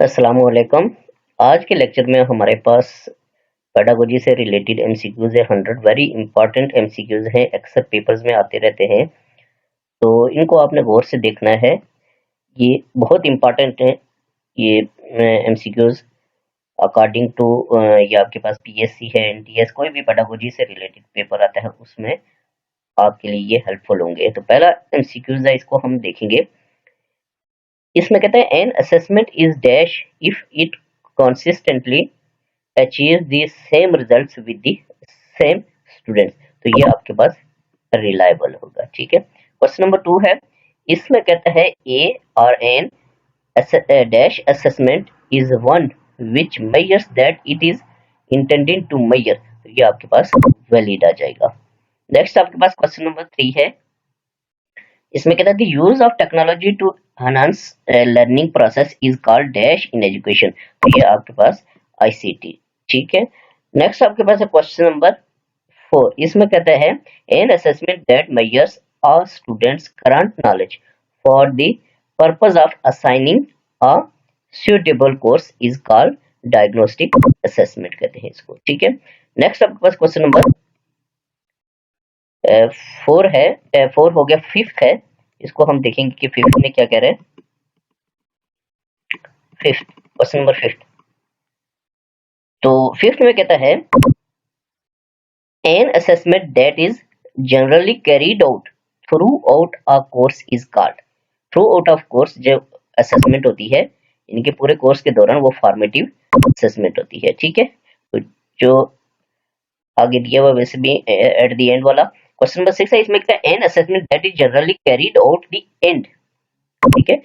अस्सलामुअलैकुम। आज के लेक्चर में हमारे पास पेडागोजी से रिलेटेड एमसीक्यूज है। 100 वेरी इंपॉर्टेंट एमसीक्यूज हैं, अक्सर पेपर्स में आते रहते हैं, तो इनको आपने गौर से देखना है। ये बहुत इंपॉर्टेंट है ये एमसीक्यूज। अकॉर्डिंग टू ये आपके पास पीएससी है, एनटीएस, कोई भी पेडागोजी से रिलेटेड पेपर आता है उसमें आपके लिए ये हेल्पफुल होंगे। तो पहला एमसीक्यूज है, इसको हम देखेंगे। इसमें कहते हैं an assessment is dash if it consistently achieve the same results with the same students. तो ये आपके पास रिलायबल होगा। ठीक है। क्वेश्चन नंबर 2 है, इसमें कहता है ए और an dash assessment is one which measures that it is intended to measure. तो ये आपके पास वैलिड आ जाएगा। नेक्स्ट आपके पास क्वेश्चन नंबर 3 है, इसमें कहता है the use of technology to enhance learning process is called dash in education. तो ये आपके पास आईसीटी। ठीक है। नेक्स्ट आपके पास है क्वेश्चन नंबर 4, इसमें कहता है an assessment that measures a students current knowledge for the purpose of assigning a suitable course is called diagnostic assessment कहते हैं इसको। ठीक है। नेक्स्ट आपके पास क्वेश्चन नंबर 4 है, 4 हो गया। फिफ्थ है, इसको हम देखेंगे कि फिफ्थ में क्या कह रहे हैं। फिफ्थ क्वेश्चन नंबर 5, तो फिफ्थ में कहता है an assessment that is generally carried out through out a course is called. Through out of course जो असेसमेंट होती है, इनके पूरे कोर्स के दौरान, वो फॉर्मेटिव असेसमेंट होती है। ठीक है। तो जो आगे दिया हुआ वैसे भी एट द एंड वाला क्वेश्चन नंबर 6 है, इसमें कहता है an assessment that is generally carried out the end. ठीक है।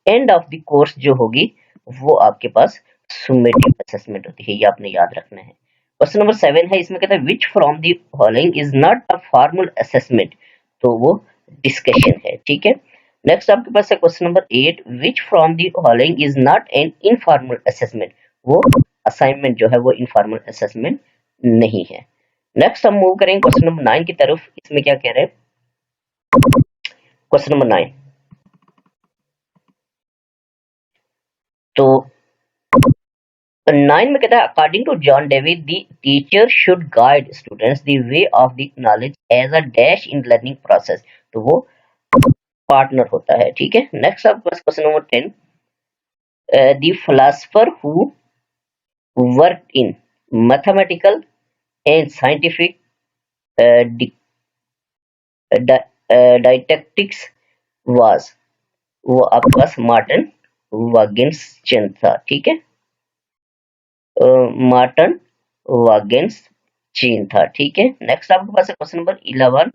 एंड ऑफ द कोर्स जो होगी वो आपके पास सुमेटिव असेसमेंट होती है, ये आपने याद रखना है। क्वेश्चन नंबर 7 है, इसमें कहता है which from the following is not a formal assessment. तो वो डिस्कशन है। ठीक है। नेक्स्ट आपके पास है question number 8, which from the following is not an informal assessment. वो असाइनमेंट जो है वो इनफॉर्मल असेसमेंट नहीं है। नेक्स्ट हम मूव करेंगे क्वेश्चन नंबर 9 की तरफ। इसमें क्या कह रहे हैं, क्वेश्चन नंबर 9, तो 9 में कहता है according to John David the teacher should guide students the way of the knowledge as a dash in learning process. तो वो पार्टनर होता है। ठीक है। नेक्स्ट आपके पास question number 10, the philosopher who work in mathematical and scientific didactics was, वो आपके पास मार्टिन वागिंसचंद था। ठीक है। मार्टिन वागिंसचंद था। ठीक है। नेक्स्ट आपके पास है क्वेश्चन नंबर 11,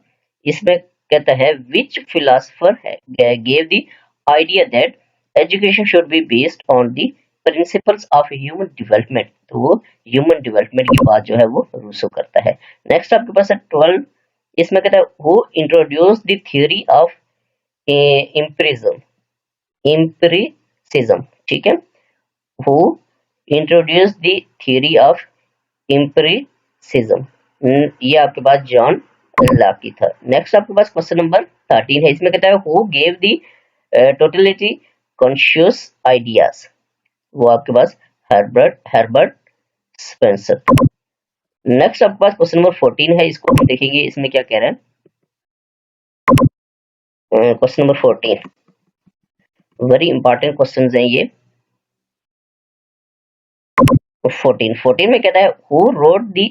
इसमें कहता है which philosopher gave the idea that education should be based on the principles of human development. तो वो ह्यूमन डेवलपमेंट की बात जो है वो रूसो करता है। नेक्स्ट आपके पास है 12, इसमें कहता है who introduce the theory of एम्पिरिज्म। Empiricism. ठीक है। Who introduce the theory of empiricism. ये आपके पास जॉन लॉकी था। नेक्स्ट आपके पास क्वेश्चन नंबर 13 है, इसमें कहता है who gave the totality conscious ideas. वो आपके पास हर्बर्ट हर्बर्ट स्पेंसर। नेक्स्ट आपके पास क्वेश्चन नंबर 14 है, इसको हम देखेंगे इसमें क्या कह रहा है। Question number 14 very important question हैं ये। 14 में कहता है who wrote the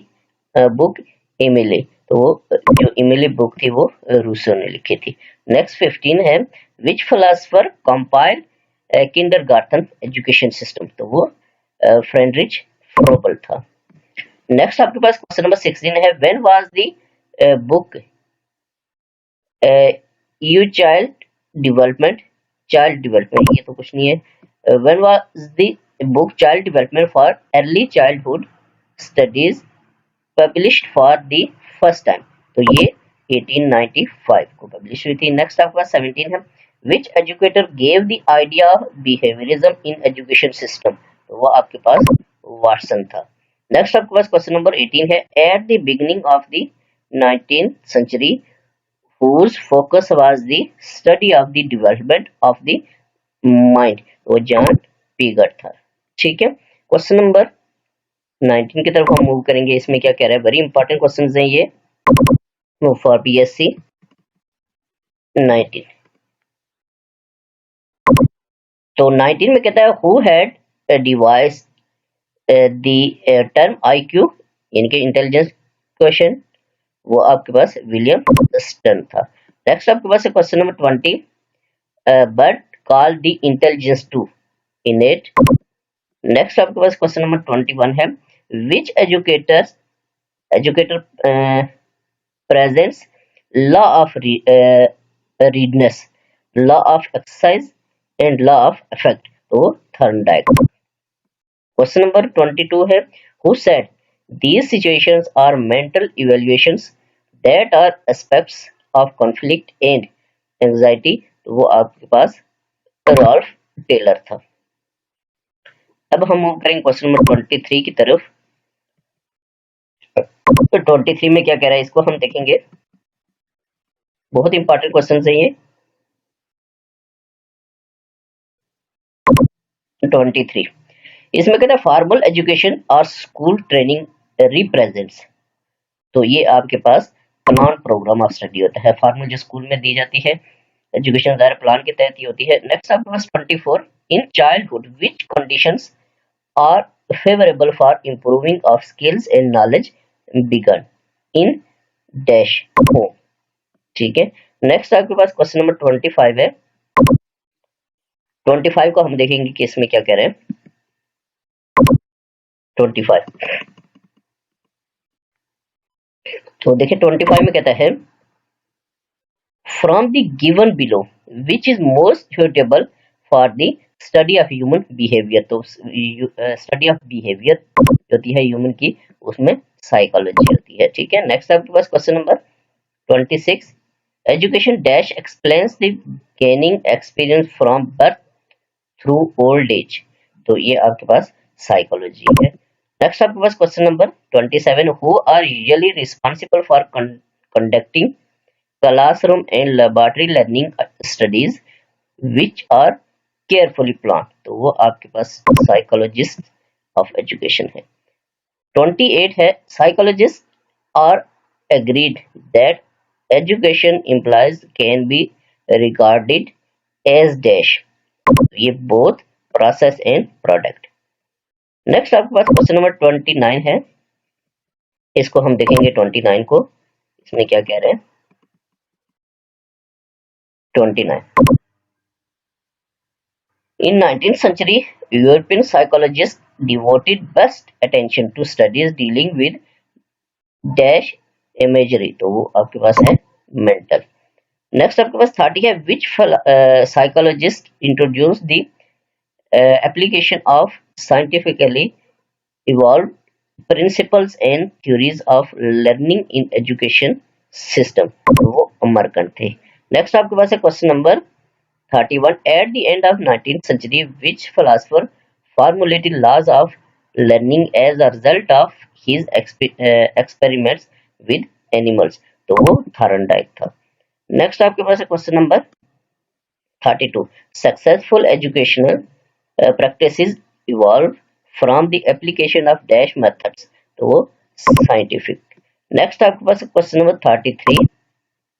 book Emily. तो वो जो एमिली बुक थी वो रूसो ने लिखी थी। नेक्स्ट 15 है, which philosopher compile kindergarten education system. तो वो फ्रेडरिच फ्रोबल था। नेक्स्ट आपके पास क्वेश्चन नंबर 16 है, when was the book you child development, ये तो कुछ नहीं है। When was the book child development for early childhood studies published for the first time. तो ये 1895 को पब्लिश हुई थी। नेक्स्ट आपके पास 17 है, which educator gave the idea of behaviourism in education system. तो वो आपके पास वाटसन था। नेक्स्ट आपके पास क्वेश्चन नंबर 18 है, at the beginning of the 19th century whose focus was the study of the development of the mind। वो John पीगर था। ठीक है, क्वेश्चन नंबर 19 की तरफ हम मूव करेंगे। इसमें क्या कह रहा है, वेरी इंपॉर्टेंट क्वेश्चन हैं ये फॉर BSc 19। तो 19 में कहता है who had devised the term IQ, इनके इंटेलिजेंस क्वेश्चन, वो आपके पास विलियम स्टर्न था। नेक्स्ट आपके पास है question number 20, but call the intelligence to innate. Next आपके पास क्वेश्चन नंबर 21 है, which educator presents law of readiness, law of exercise and law of effect, तो थर्नडाइक। क्वेश्चन नंबर 22 है, who said these situations are mental evaluations that are aspects of conflict and anxiety, तो वो आपके पास Rolf Taylor था। अब हम move करेंगे question number 23 की तरफ। तो 23 में क्या कह रहा है, इसको हम देखेंगे, बहुत इंपॉर्टेंट क्वेश्चन है ये। 23 इसमें कहता है फॉर्मल एजुकेशन और स्कूल ट्रेनिंग रिप्रेजेंट्स, तो ये आपके पास प्लान प्रोग्राम ऑफ स्टडी होता है। फॉर्मल जो स्कूल में दी जाती है एजुकेशन ज़ाहिर प्लान के तहत ही होती है। नेक्स्ट आपके पास 24, in childhood which conditions are favourable for improving of skills and knowledge began in dash home, ठीक है। नेक्स्ट आपके पास क्वेश्चन नंबर 25 है। 25 को हम देखेंगे कि इसमें क्या कह रहे हैं। 25 तो देखिए 25 में कहता है from the given below which is most suitable for the study of human behaviour, तो स्टडी ऑफ बिहेवियर होती है ह्यूमन की, उसमें साइकोलॉजी होती है, ठीक है। नेक्स्ट आपके पास question number 26, education dash explains the gaining experience from birth through old age, तो ये आपके पास साइकोलॉजी है। नेक्स्ट आपके पास question number 27, who are usually responsible for conducting classroom and laboratory learning studies which are carefully plan, तो वो आपके पास साइकोलॉजिस्ट ऑफ एजुकेशन है। 28 है, psychologist are agreed that education implies can be regarded as dash, ये both process and product. Next आपके पास question number 29 है, इसको हम देखेंगे 29 को, इसमें क्या कह रहे हैं। 29, in 19th century European psychologists devoted best attention to studies dealing with dash imagery, तो वो आपके पास है मेंटल। नेक्स्ट आपके पास 30 है, which psychologist introduced the application of scientifically evolved principles and theories of learning in education system, तो वो अमरकंट थे। नेक्स्ट आपके पास है question number 31, at the end of 19th century which philosopher formulated laws of learning as a result of his experiments with animals, तो वो Thorndike था। Next आपके पास है question number 32, successful educational practices evolve from the application of dash methods, तो वो scientific. Next आपके पास क्वेश्चन नंबर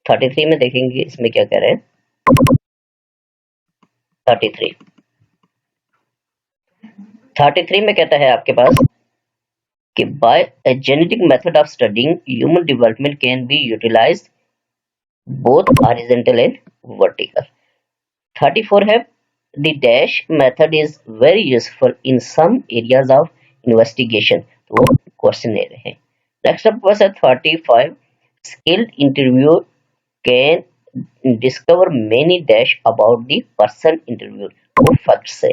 33 में देखेंगे इसमें क्या कह रहे हैं। 33 में कहता है आपके पास कि bye a genetic method of studying human development can be utilized both horizontal and vertical। 34 है, the dash method is very useful in some areas of investigation, तो वो क्वेश्चनर है। नेक्स्ट आपके पास है 35, skilled interviewer can discover many dash about the person interviewed, वो facts है।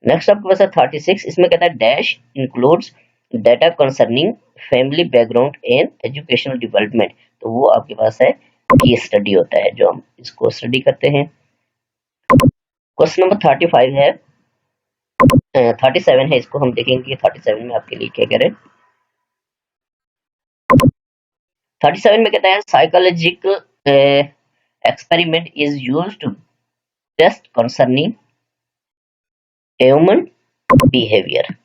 Next आपके पास है 36, इसमें कहता है dash includes data concerning family background and educational development, तो वो आपके पास है केस स्टडी होता है जो हम इसको स्टडी करते हैं। क्वेश्चन नंबर 35 है 37 है, इसको हम देखेंगे 37 में आपके लिए क्या कह रहे हैं। 37 में कहता है psychological experiment is used to test concerning human behaviour.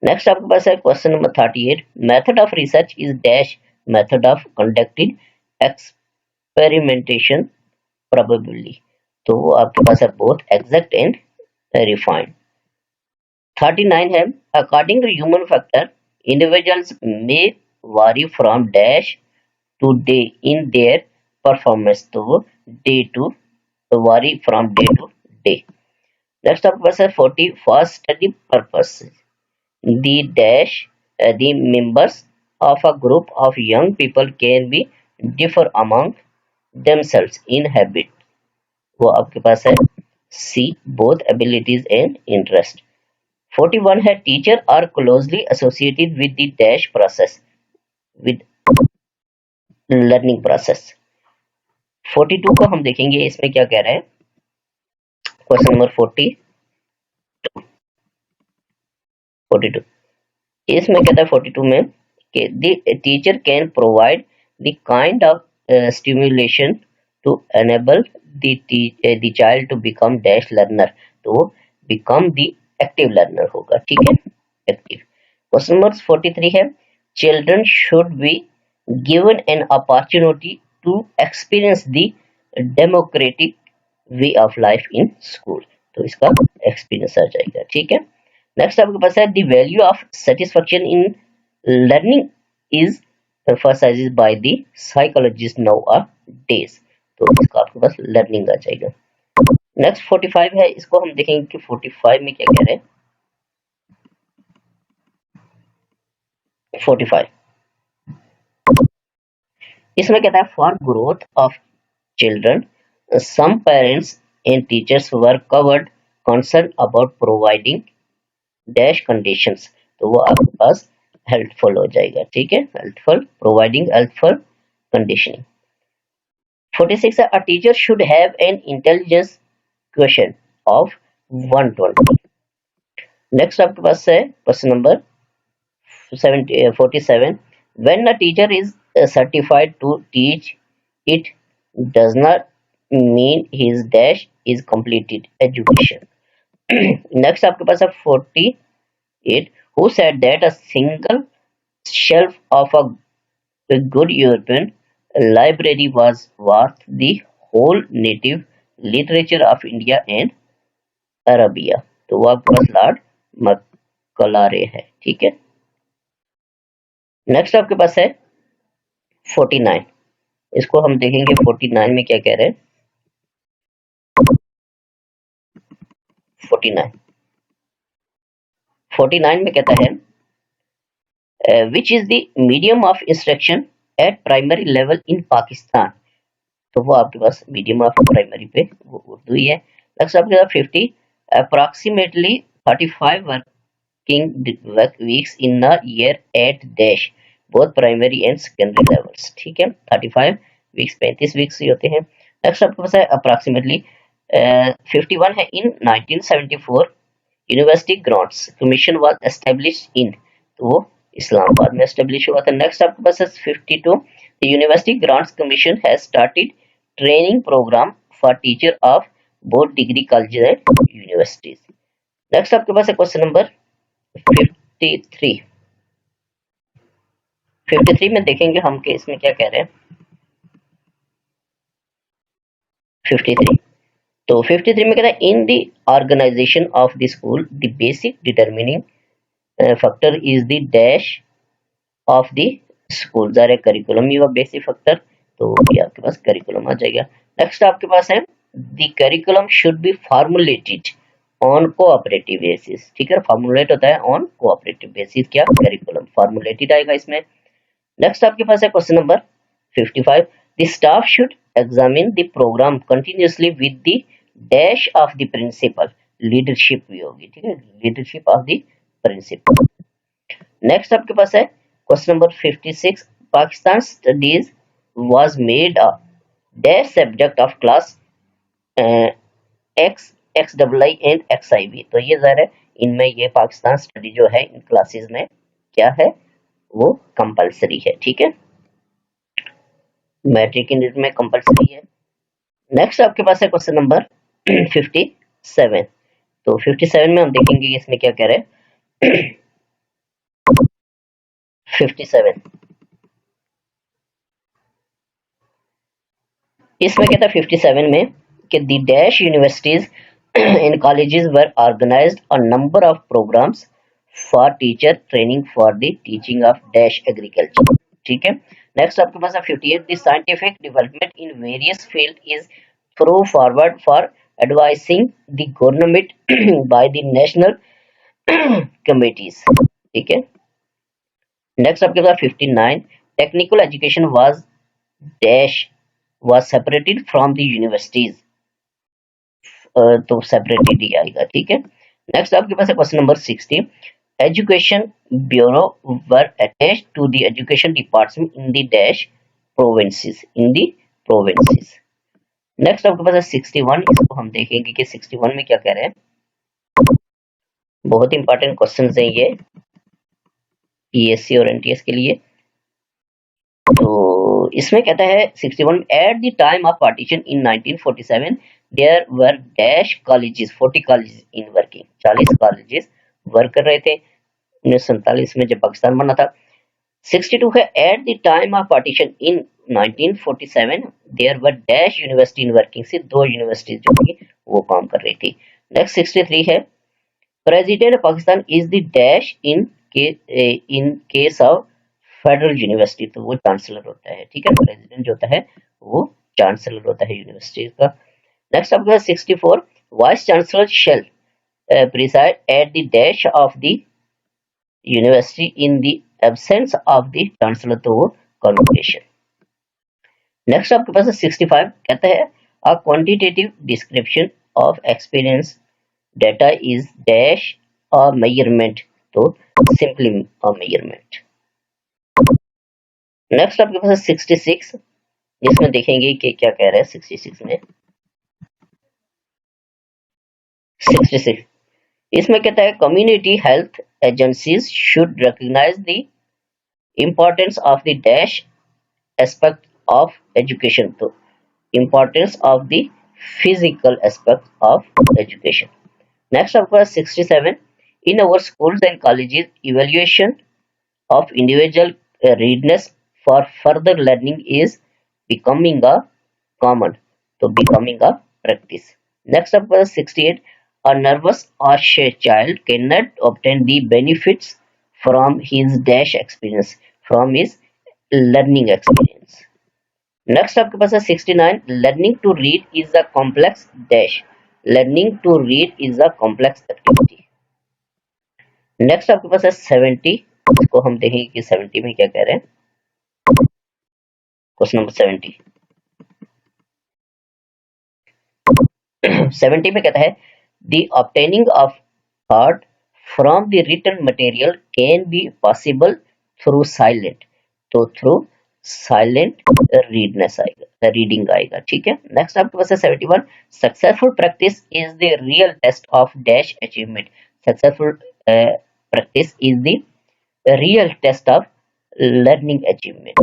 Next आपके पास है question number 38, method of research is dash method of conducted experimentation probably. तो वो आपके पास है बोथ एग्जैक्ट एंड रिफाइंड। 39 है according to human factor individuals may vary from dash to day in their performance. तो वो day to vary from day to day. Next आपके पास है 40 for study purpose the dash the members of a group of young people can be differ among themselves in habit। वो आपके पास है C both abilities and interest। 41 है teacher are closely associated with the dash process with learning process। 42 को हम देखेंगे इसमें क्या कह रहे हैं। क्वेश्चन नंबर 42 इसमें कहता है 42 में कि the teacher can provide the kind of stimulation to enable the child to become dash learner। तो become the active learner होगा, ठीक है, active। क्वेश्चन नंबर 43 है children should be given an opportunity to experience the democratic way of life in school। तो इसका experience आ जाएगा, ठीक है। नेक्स्ट आपके पास है the value of satisfaction in learning is emphasized by the psychologist nowadays। तो इसका आपके पास लर्निंग आ जाएगा। नेक्स्ट 45 है, इसको हम देखेंगे कि 45 में क्या कह रहे हैं। 45 इसमें कहता है for growth of children some parents and teachers were covered concern about providing dash conditions। तो वो आपके पास हेल्पफुल हो जाएगा, ठीक है, हेल्पफुल प्रोवाइडिंग हेल्पफुल कंडीशनिंग। 46 है a teacher should have an intelligence quotient of 120। Next आपके पास है question number 47 when a teacher is certified to teach it does not mean his dash is completed education। Next आपके पास है 48 who said that a single shelf of a good European library was worth the whole native literature of India and Arabia। तो वो आपके पास Lord मैकॉलरे है, ठीक है। Next आपके पास है 49, इसको हम देखेंगे 49 में क्या कह रहे हैं। 49 में कहता है which is the medium of instruction eight primary level in Pakistan. तो वो आपके पास मीडियम ऑफ प्राइमरी पे वो उर्दू ही है। नेक्स्ट आपके पास 50 approximately 35 working weeks in a year at dash both primary and secondary levels, ठीक है। 35 वीक्स 35 वीक्स ही होते हैं। नेक्स्ट आपके पास है अप्रॉक्सीमेटली 51 है इन 1974 university grants commission was established in. तो वो इस्लामाबाद में एस्टेब्लिश हुआ था। नेक्स्ट आपके पास है 52 the university grants commission has started training program for teacher of both degree colleges and universities. Next आपके पास है क्वेश्चन नंबर 53। 53 में देखेंगे हम कि इसमें क्या कह रहे हैं। 53 तो 53 में कहता है in the organization of the school the basic determining factor is the dash of the school. ज़ाहिर करिकुलम ही बेसिक फैक्टर, तो ये आपके पास करिकुलम आ जाएगा। नेक्स्ट आपके पास है the curriculum should be formulated on cooperative basis, ठीक है, फॉर्मुलेट होता है ऑन कोऑपरेटिव बेसिस, क्या करिकुलम फॉर्मुलेटेड आएगा इसमें। नेक्स्ट आपके पास है question number 55 the staff should examine the program continuously with the dash of the principal. Leadership भी होगी, ठीक है, leadership of the principal. Next आपके पास है question number 56 Pakistan studies was made a dash subject of class x XII and XIV। तो ये ज़ाहिर है इनमें ये पाकिस्तान स्टडी जो है इन क्लासेस में क्या है वो कंपलसरी है, ठीक है, मैट्रिक में कंपलसरी है। नेक्स्ट आपके पास है क्वेश्चन नंबर 57। तो 57 में हम देखेंगे इसमें क्या कह रहे हैं। 57। इसमें कहता है 57 में कि the dash universities in colleges were organized a number of programs for teacher training for the teaching of dash agriculture. ठीक है। नेक्स्ट आपके पास है 58 the scientific development in various field is through forward for advising the government by the national committees. ठीक है। Next आपके पास 59 technical education was dash was separated from the universities। तो सेपरेटेड ही आएगा। ठीक है। नेक्स्ट आपके पास है question number 60 education bureau were attached to the education department in the dash provinces in the provinces. Next आपके पास है 61। इसको हम देखेंगे कि 61 में क्या कह रहे हैं। बहुत इंपॉर्टेंट क्वेश्चन है ये पीएससी और एनटीएस के लिए। तो इसमें कहता है 61 at the time of partition in 1947 there were dash colleges 40 colleges in working. 40 colleges work कर रहे थे 1947 में जब पाकिस्तान बना था। 62 है at the time of partition in 1947 there were dash university in working. से 2 यूनिवर्सिटीज जो थी वो काम कर रही थी। नेक्स्ट 63 है president Pakistan is the dash in case of federal university. तो वो चांसलर होता है। ठीक है। प्रेसिडेंट जो होता है वो चांसलर होता है यूनिवर्सिटी का। नेक्स्ट आपका 64 vice chancellor shall preside at the dash of the university in the absence of the chancellor. तो वो कॉन्वोकेशन। नेक्स्ट आपके पास 65 कहता है a quantitative description of experience data is dash a measurement. तो सिंपली अ मेजरमेंट। नेक्स्ट आपके पास 66 जिसमें देखेंगे कि क्या कह रहा है 66 में। 66 इसमें कहता है community health agencies should recognise the importance of the dash aspect of education. तो importance of the physical aspect of education. Next आपके पास 67 in our schools and colleges evaluation of individual readiness for further learning is becoming a common। तो becoming a practice। Next up was 68 a nervous or shy child cannot obtain the benefits from his dash experience from his learning experience। Next आपके पास है 69 learning to read is a complex dash learning to read is a complex activity। Next आपके पास है 70। इसको हम देखेंगे कि 70 में क्या कह रहे हैं। क्वेश्चन नंबर 70 70 में कहता है the obtaining of thought from the written material can be possible through silent. तो थ्रू साइलेंट रीडनेस आएगा रीडिंग आएगा। ठीक है। नेक्स्ट आपके पास है 71 successful practice is the real test of dash achievement. Successful practice is the real test of learning achievement.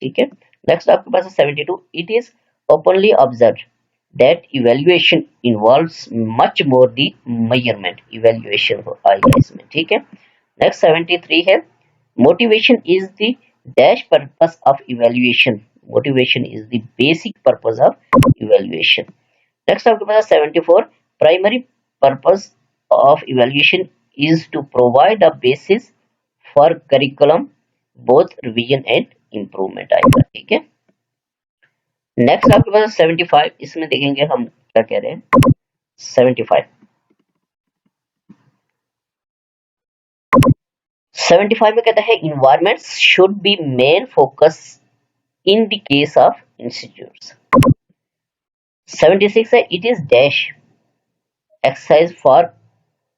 ठीक है। नेक्स्ट आपके पास है 72 it is openly observe that evaluation involves much more the measurement. Evaluation आएगा इसमें। ठीक है। Next 73 है motivation is the dash purpose of evaluation. Motivation is the basic purpose of evaluation. Next आपके पास 74 primary purpose of evaluation is to provide a basis for curriculum both revision and improvement आएगा। ठीक है। Next आपके पास 75 इसमें देखेंगे हम क्या कह रहे हैं। 75 में कहता है environment should be main focus in the case of institutes। 76 है it is dash exercise for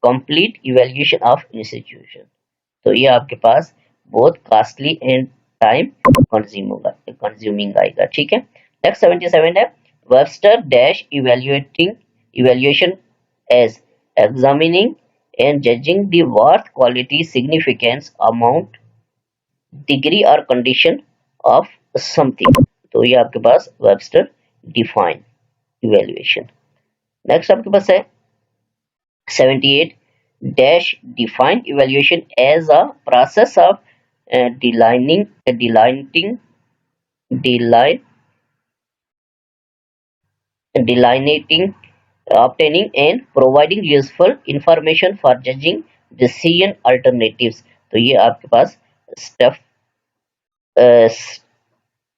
complete evaluation of institution। तो ये आपके पास बहुत कॉस्टली एंड टाइम कंज्यूमिंग आएगा। ठीक है। नेक्स्ट 77 है Webster dash evaluation as examining and judging the worth quality significance amount degree or condition of something. तो ये आपके पास वेबस्टर डिफाइन इवैल्यूएशन। नेक्स्ट आपके पास है 78 dash define evaluation as a process of delineating deline, delineating, obtaining and providing useful information for judging decision alternatives। तो ये आपके पास स्टफ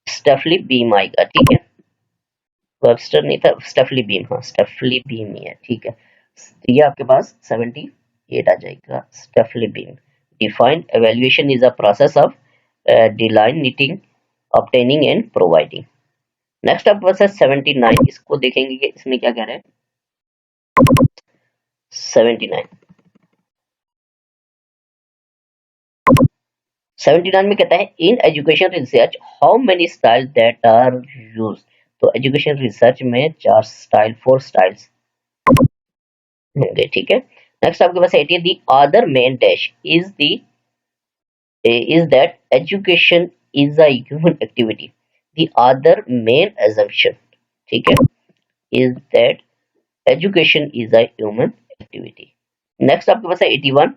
स्टफली बीम आएगा, ठीक है। वेबस्टर नहीं था, स्टफली बीम, हाँ स्टफली बीम ही है, ठीक है। तो ये आपके पास 78 आ जाएगा, Stufflebeam. Defined evaluation is a process of delineating, obtaining and providing. Next आपके पास है 79, इसको देखेंगे कि इसमें क्या कह रहे हैं। 79 79 में कहता है in education research how many style that are use. तो एजुकेशन रिसर्च में 4 स्टाइल, 4 स्टाइल्स होंगे, ठीक है। नेक्स्ट आपके पास 80 the other main dash is that education is a human activity। the other main assumption, ठीक है, is that education is a human activity। Next आपके पास है 81,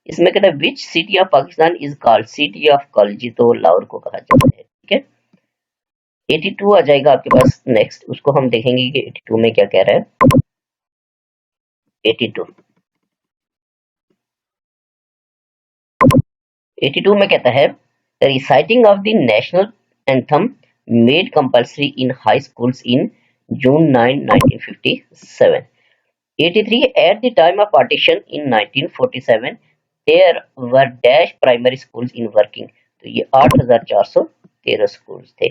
इसमें कहता है which city of Pakistan is called city of college. तो लाहौर को कहा जाता है, ठीक है। 82 आ जाएगा आपके पास नेक्स्ट, उसको हम देखेंगे कि 82 में क्या कह रहा है। 82 82 में कहता है reciting of the national anthem made compulsory in high schools in June 9 1957। 83 at the time of partition in 1947 there were dash primary schools in working। तो ये 8413 schools थे।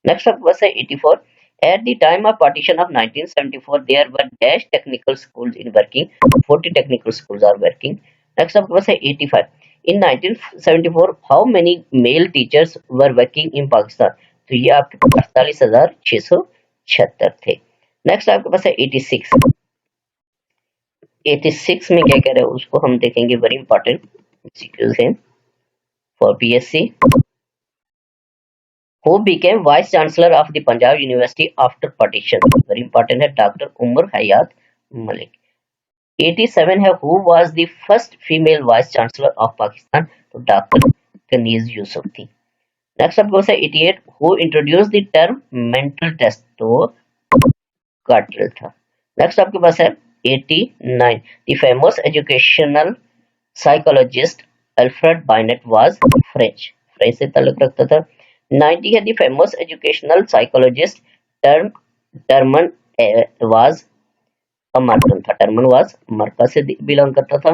नेक्स्ट आपके पास है 84 at the time of partition of 1974 there were dash technical schools in working। 40 technical schools are working। Next आपके पास है 85 in 1974 how many male teachers were working in Pakistan। तो ये आपके पास 48,676 थे। नेक्स्ट आपके पास है 86 में क्या कह रहे हैं उसको हम देखेंगे, वेरी इंपॉर्टेंट एमसीक्यूज हैं for PSC. Who became vice chancellor of the Punjab University after partition. Very important है, डॉक्टर उमर हयात मलिक। 87 है who was the first female vice chancellor of Pakistan. तो डॉक्टर कनीज यूसुफ थी। नेक्स्ट आपको है 88 who introduce the term mental test. तो Cattell था। Next आपके पास है 89 the famous educational psychologist Alfred Binet was French से ताल्लुक रखता था। 90 है the famous educational psychologist Terman was American था, टर्मन वाज अमेरिका से बिलोंग करता था।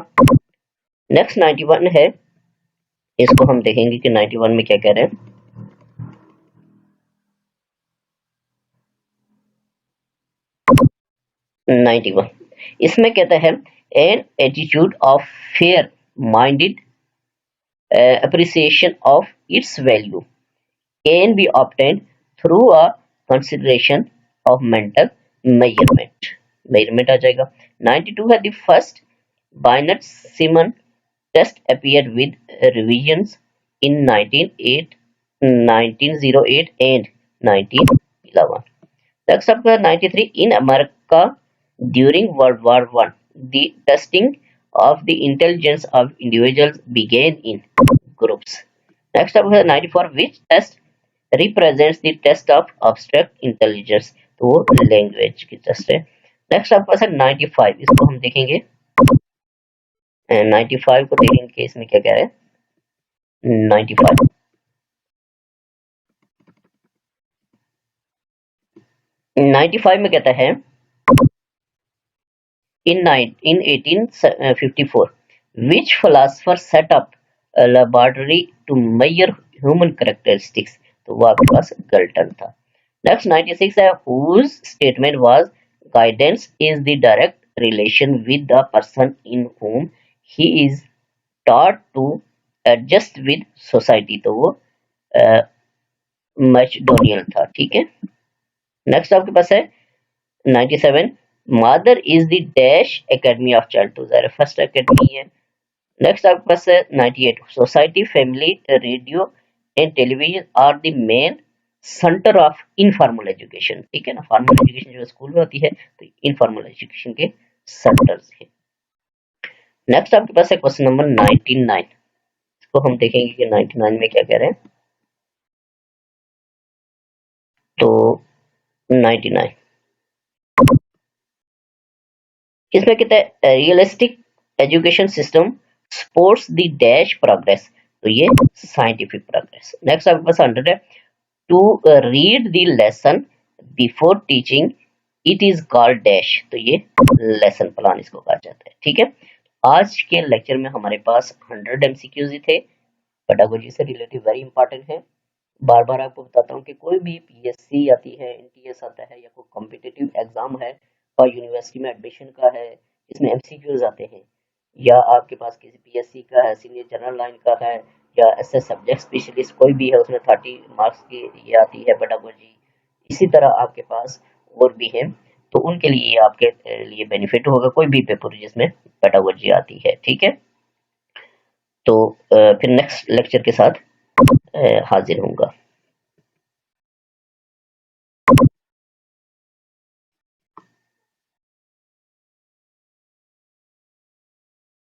नेक्स्ट 91 है, इसको हम देखेंगे कि 91 में क्या कह रहे हैं। 91 इसमें कहता है an attitude of fair minded appreciation of its value can be obtained through a consideration of mental measurement आ जाएगा। 92 है the first Binet Simon test appeared with revisions in 1908 and 1911। Next up 93 in America during World War I the testing of the intelligence of individuals began in groups। Next up है 94 which test represents the test of abstract intelligence। तो वो language की test है। Next आपके पास है 95, इसको हम देखेंगे। 95 को देखेंगे कि इसमें क्या कह रहे हैं। 95 में कहता है in 1854 which philosopher set up a laboratory to measure human characteristics। तो वो आपके पास गल्टन था। नेक्स्ट 96 है whose statement was guidance is the direct relation with the person in whom he is taught to adjust with society। तो वो मैकडोनियल था, ठीक है। नेक्स्ट आपके पास है 97 mother is the dash academy of child. तो ज़रा फर्स्ट एकेडमी है। नेक्स्ट आपके पास है 98 society family radio and television are the main centre of informal education, ठीक है ना। फॉर्मल एजुकेशन जो स्कूल में होती है, तो इनफॉर्मल एजुकेशन के सेंटर्स हैं। नेक्स्ट आपके पास है क्वेश्चन नंबर 99। इसको हम देखेंगे कि 99 में क्या कह रहे हैं। तो 99 इसमें कहता है realistic education system supports the dash progress. तो ये साइंटिफिक प्रोग्रेस। नेक्स्ट आपके पास 100 है to read the lesson before teaching it is called dash. तो ये लेसन प्लान इसको कहा जाता है। ठीक है, आज के लेक्चर में हमारे पास 100 एमसीक्यूज ही थे, पेडागोजी से रिलेटेड वेरी इंपॉर्टेंट है। बार बार आपको बताता हूँ कि कोई भी पीएससी आती है, एनटीएस आता है या कोई कॉम्पिटिटिव एग्जाम है और यूनिवर्सिटी में एडमिशन का है, इसमें एमसीक्यूज आते हैं, या आपके पास किसी पीएससी का है, सीनियर जनरल लाइन का है, या ऐसे सब्जेक्ट स्पेशलिस्ट कोई भी है, उसमें 30 मार्क्स की ये आती है पेडागोजी। इसी तरह आपके पास और भी है, तो उनके लिए आपके लिए बेनिफिट होगा कोई भी पेपर जिसमें पेडागोजी आती है। ठीक है, तो फिर नेक्स्ट लेक्चर के साथ हाजिर होऊंगा।